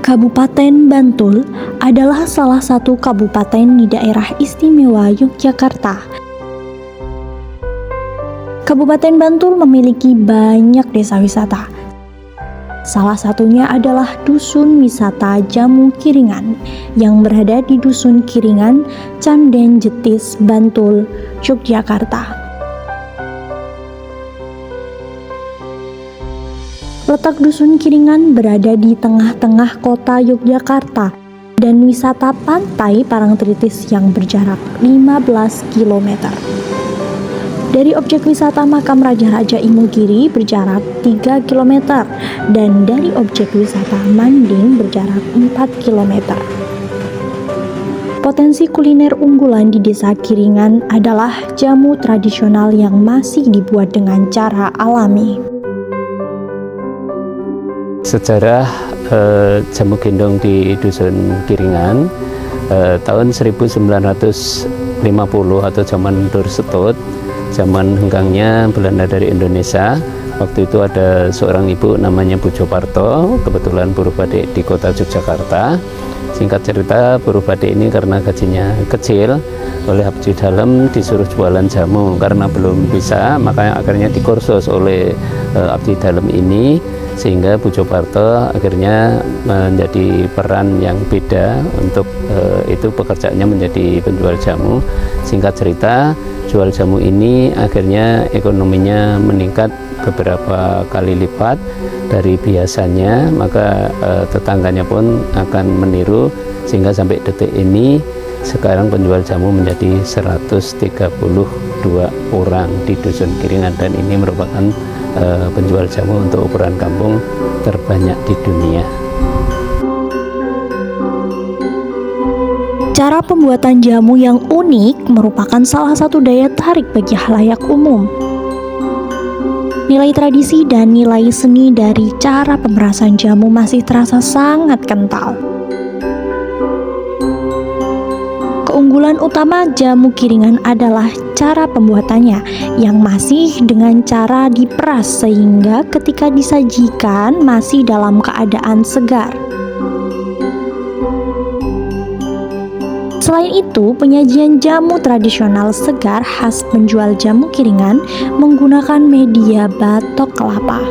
Kabupaten Bantul adalah salah satu kabupaten di daerah istimewa Yogyakarta. Kabupaten Bantul memiliki banyak desa wisata. Salah satunya adalah Dusun Wisata Jamu Kiringan yang berada di Dusun Kiringan, Canden Jetis, Bantul, Yogyakarta. Letak Dusun Kiringan berada di tengah-tengah kota Yogyakarta dan wisata pantai Parangtritis yang berjarak 15 km. Dari objek wisata makam Raja-Raja Imogiri berjarak 3 km dan dari objek wisata Manding berjarak 4 km. Potensi kuliner unggulan di Desa Kiringan adalah jamu tradisional yang masih dibuat dengan cara alami. Sejarah jamu gendong di Dusun Kiringan tahun 1950 atau zaman Dursetut, zaman henggangnya Belanda dari Indonesia. Waktu itu ada seorang ibu namanya Bu Joparto, kebetulan buruh batik di kota Yogyakarta. Singkat cerita, buruh batik ini karena gajinya kecil, oleh abdi dalam disuruh jualan jamu. Karena belum bisa, makanya akhirnya dikursus oleh abdi dalam ini, sehingga Bu Joparto akhirnya menjadi peran yang beda untuk itu pekerjaannya menjadi penjual jamu. Singkat cerita, jual jamu ini akhirnya ekonominya meningkat beberapa kali lipat dari biasanya, maka tetangganya pun akan meniru, sehingga sampai detik ini sekarang penjual jamu menjadi 132 orang di Dusun Kiringan, dan ini merupakan penjual jamu untuk ukuran kampung terbanyak di dunia. Cara pembuatan jamu yang unik merupakan salah satu daya tarik bagi khalayak umum. Nilai tradisi dan nilai seni dari cara pemerasan jamu masih terasa sangat kental. Keunggulan utama jamu Kiringan adalah cara pembuatannya yang masih dengan cara diperas sehingga ketika disajikan masih dalam keadaan segar. Selain itu, penyajian jamu tradisional segar khas penjual jamu Kiringan menggunakan media batok kelapa.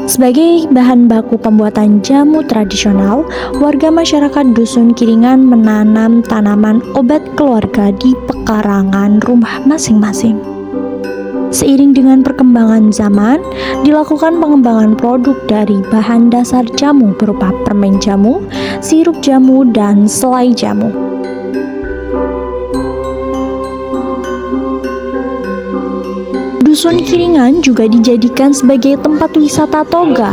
Sebagai bahan baku pembuatan jamu tradisional, warga masyarakat Dusun Kiringan menanam tanaman obat keluarga di pekarangan rumah masing-masing. Seiring dengan perkembangan zaman, dilakukan pengembangan produk dari bahan dasar jamu berupa permen jamu, sirup jamu, dan selai jamu. Dusun Kiringan juga dijadikan sebagai tempat wisata toga.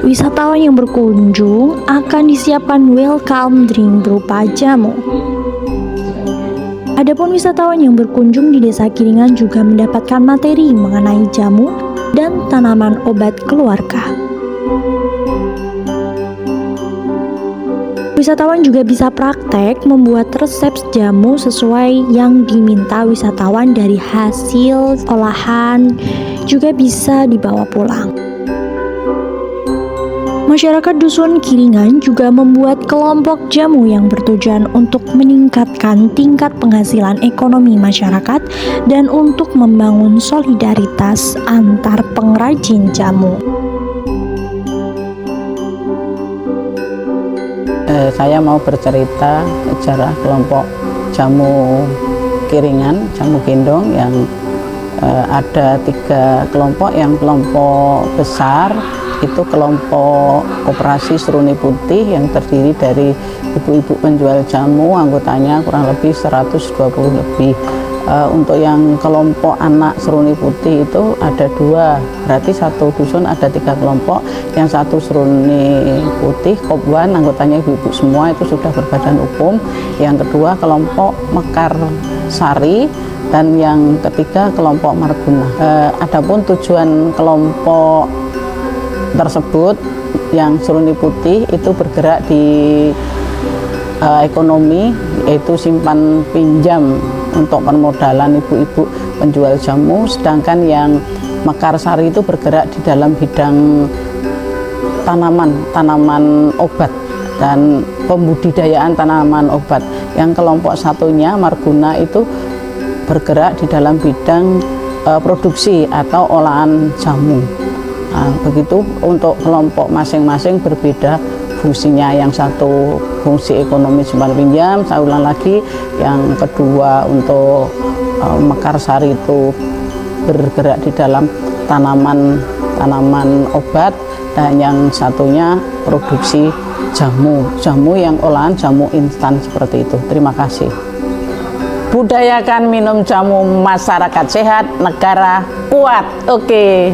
Wisatawan yang berkunjung akan disiapkan welcome drink berupa jamu. Adapun wisatawan yang berkunjung di Desa Kiringan juga mendapatkan materi mengenai jamu dan tanaman obat keluarga. Wisatawan juga bisa praktek membuat resep jamu sesuai yang diminta wisatawan dari hasil olahan, juga bisa dibawa pulang. Masyarakat Dusun Kiringan juga membuat kelompok jamu yang bertujuan untuk meningkatkan tingkat penghasilan ekonomi masyarakat dan untuk membangun solidaritas antar pengrajin jamu. Saya mau bercerita sejarah kelompok jamu Kiringan, jamu gendong yang ada 3 kelompok. Yang kelompok besar itu kelompok Koperasi Seruni Putih yang terdiri dari ibu-ibu penjual jamu, anggotanya kurang lebih 120 lebih. Untuk yang kelompok anak Seruni Putih itu ada 2, berarti satu dusun ada 3 kelompok. Yang satu Seruni Putih, Kopwan, anggotanya ibu-ibu semua, itu sudah berbadan hukum. Yang kedua kelompok Mekar Sari, dan yang ketiga kelompok Marguna. Adapun tujuan kelompok tersebut yang Seruni Putih itu bergerak di ekonomi, yaitu simpan pinjam untuk permodalan ibu-ibu penjual jamu, sedangkan yang Mekarsari itu bergerak di dalam bidang tanaman obat dan pembudidayaan tanaman obat. Yang kelompok satunya Marguna itu bergerak di dalam bidang produksi atau olahan jamu. Nah, begitu untuk kelompok masing-masing berbeda fungsinya. Yang satu fungsi ekonomi simpan pinjam, saya ulang lagi. Yang kedua untuk Mekarsari itu bergerak di dalam tanaman obat, dan yang satunya produksi jamu yang olahan jamu instan seperti itu. Terima kasih. Budayakan minum jamu, masyarakat sehat, negara kuat. Oke.